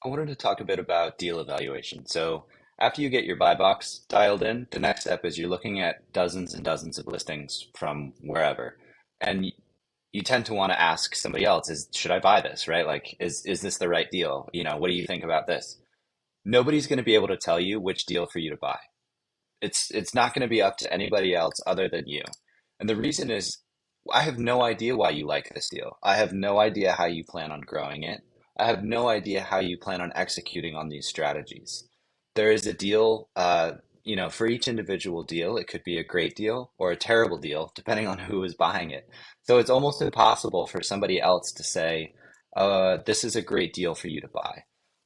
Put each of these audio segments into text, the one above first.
I wanted to talk a bit about deal evaluation. So, after you get your buy box dialed in, the next step is you're looking at dozens and dozens of listings from wherever. And you tend to want to ask somebody else, should I buy this, right? Like, is this the right deal? What do you think about this? Nobody's going to be able to tell you which deal for you to buy. It's not going to be up to anybody else other than you. And the reason is I have no idea why you like this deal. I have no idea how you plan on growing it. I have no idea how you plan on executing on these strategies. There is a deal, for each individual deal, it could be a great deal or a terrible deal, depending on who is buying it. So it's almost impossible for somebody else to say, this is a great deal for you to buy.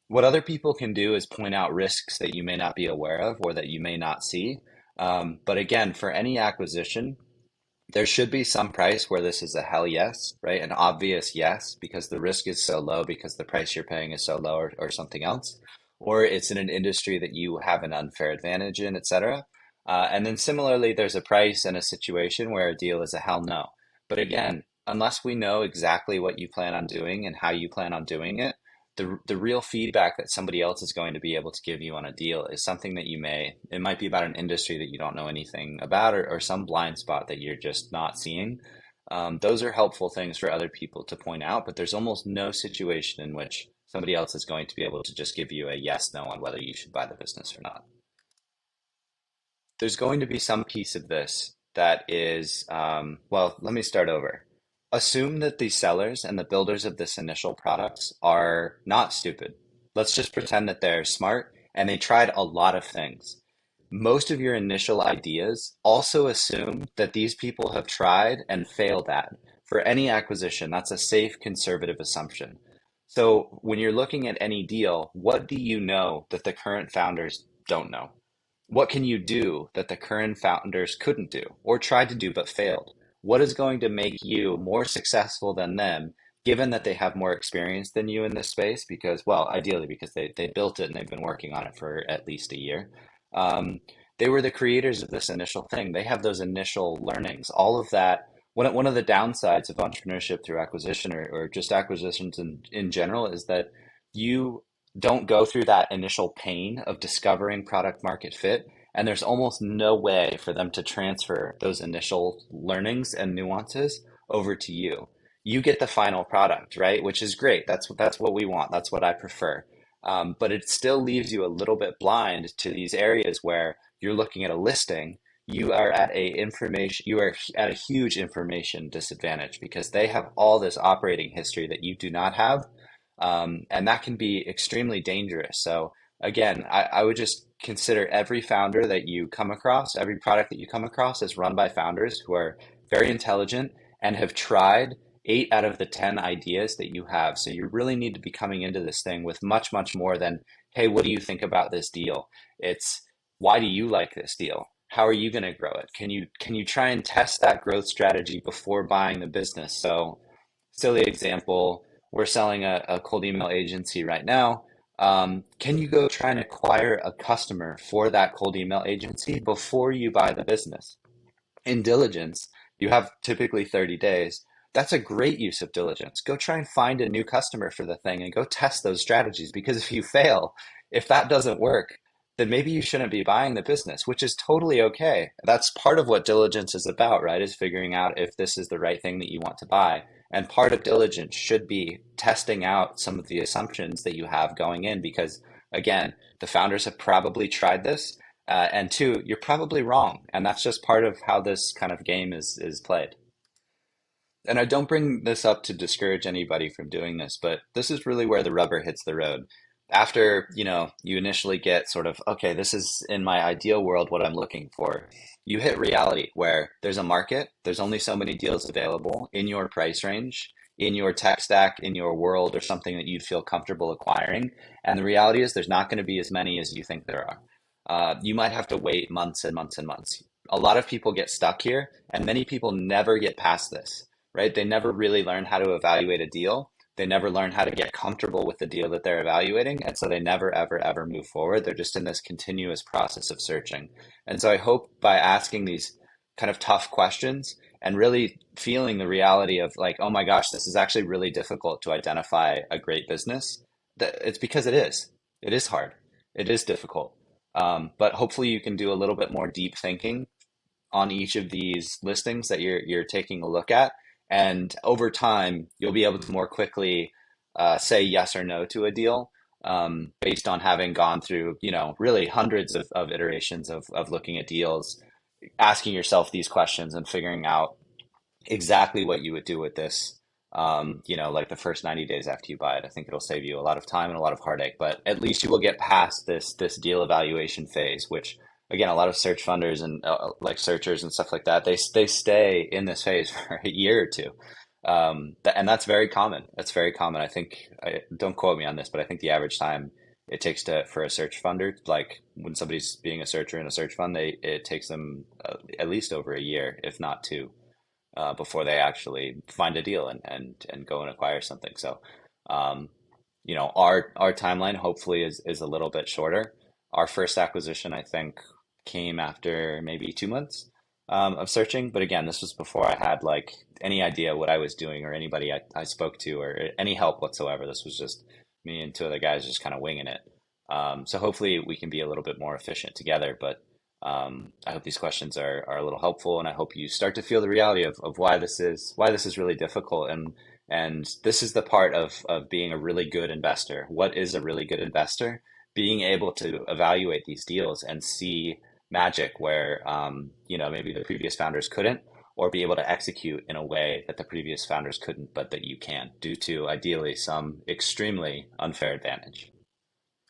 What other people can do is point out risks that you may not be aware of or that you may not see. But again, for any acquisition, there should be some price where this is a hell yes, right? An obvious yes, because the risk is so low, because the price you're paying is so low, or something else. Or it's in an industry that you have an unfair advantage in, etc. And then similarly, there's a price and a situation where a deal is a hell no. But again, unless we know exactly what you plan on doing and how you plan on doing it, the real feedback that somebody else is going to be able to give you on a deal is something that it might be about an industry that you don't know anything about, or some blind spot that you're just not seeing. Those are helpful things for other people to point out, but there's almost no situation in which somebody else is going to be able to just give you a yes, no on whether you should buy the business or not. There's going to be some piece of this that is, well, let me start over. Assume that the sellers and the builders of this initial products are not stupid. Let's just pretend that they're smart and they tried a lot of things. Most of your initial ideas also assume that these people have tried and failed at. For any acquisition, that's a safe conservative assumption. So when you're looking at any deal, what do you know that the current founders don't know? What can you do that the current founders couldn't do or tried to do but failed? What is going to make you more successful than them, given that they have more experience than you in this space? Because, well, ideally, because they built it and they've been working on it for at least a year. Um, they were the creators of this initial thing. They have those initial learnings. All of that. One of the downsides of entrepreneurship through acquisition, or just acquisitions in general, is that you don't go through that initial pain of discovering product market fit. And there's almost no way for them to transfer those initial learnings and nuances over to you. You get the final product, right? Which is great. That's what we want. That's what I prefer. But it still leaves you a little bit blind to these areas where you're looking at a listing. You are at a huge information disadvantage because they have all this operating history that you do not have, and that can be extremely dangerous. So again, I would just consider every founder that you come across, every product that you come across is run by founders who are very intelligent and have tried 8 out of the 10 ideas that you have. So you really need to be coming into this thing with much, much more than, hey, what do you think about this deal? It's why do you like this deal? How are you going to grow it? Can you try and test that growth strategy before buying the business? So silly example, we're selling a cold email agency right now. Can you go try and acquire a customer for that cold email agency before you buy the business? In diligence, you have typically 30 days. That's a great use of diligence. Go try and find a new customer for the thing and go test those strategies, because if you fail, if that doesn't work, then maybe you shouldn't be buying the business, which is totally okay. That's part of what diligence is about, right? Is figuring out if this is the right thing that you want to buy. And part of diligence should be testing out some of the assumptions that you have going in, because again, the founders have probably tried this, and two, you're probably wrong, and that's just part of how this kind of game is played. And I don't bring this up to discourage anybody from doing this, but this is really where the rubber hits the road. After, you initially get sort of, okay, this is in my ideal world what I'm looking for. You hit reality where there's a market, there's only so many deals available in your price range, in your tech stack, in your world, or something that you'd feel comfortable acquiring. And the reality is there's not going to be as many as you think there are. You might have to wait months and months and months. A lot of people get stuck here, and many people never get past this, right? They never really learn how to evaluate a deal. They never learn how to get comfortable with the deal that they're evaluating. And so they never, ever, ever move forward. They're just in this continuous process of searching. And so I hope by asking these kind of tough questions and really feeling the reality of like, oh my gosh, this is actually really difficult to identify a great business. It's because it is hard, it is difficult. But hopefully you can do a little bit more deep thinking on each of these listings that you're taking a look at, and over time you'll be able to more quickly say yes or no to a deal, based on having gone through, really hundreds of iterations of looking at deals, asking yourself these questions and figuring out exactly what you would do with this. Like the first 90 days after you buy it. I think it'll save you a lot of time and a lot of heartache, but at least you will get past this deal evaluation phase, which again, a lot of search funders and like searchers and stuff like that, they stay in this phase for a year or two. And that's very common. That's very common. I think, don't quote me on this, but I think the average time it takes for a search funder, like when somebody's being a searcher in a search fund, it takes them at least over a year, if not two, before they actually find a deal and go and acquire something. So, um, our timeline hopefully is a little bit shorter. Our first acquisition, I think, came after maybe 2 months of searching. But again, this was before I had like any idea what I was doing or anybody I spoke to or any help whatsoever. This was just me and two other guys just kind of winging it. So hopefully we can be a little bit more efficient together. But I hope these questions are a little helpful, and I hope you start to feel the reality of why this is really difficult. And this is the part of being a really good investor. What is a really good investor? Being able to evaluate these deals and see magic where maybe the previous founders couldn't, or be able to execute in a way that the previous founders couldn't, but that you can, due to ideally some extremely unfair advantage.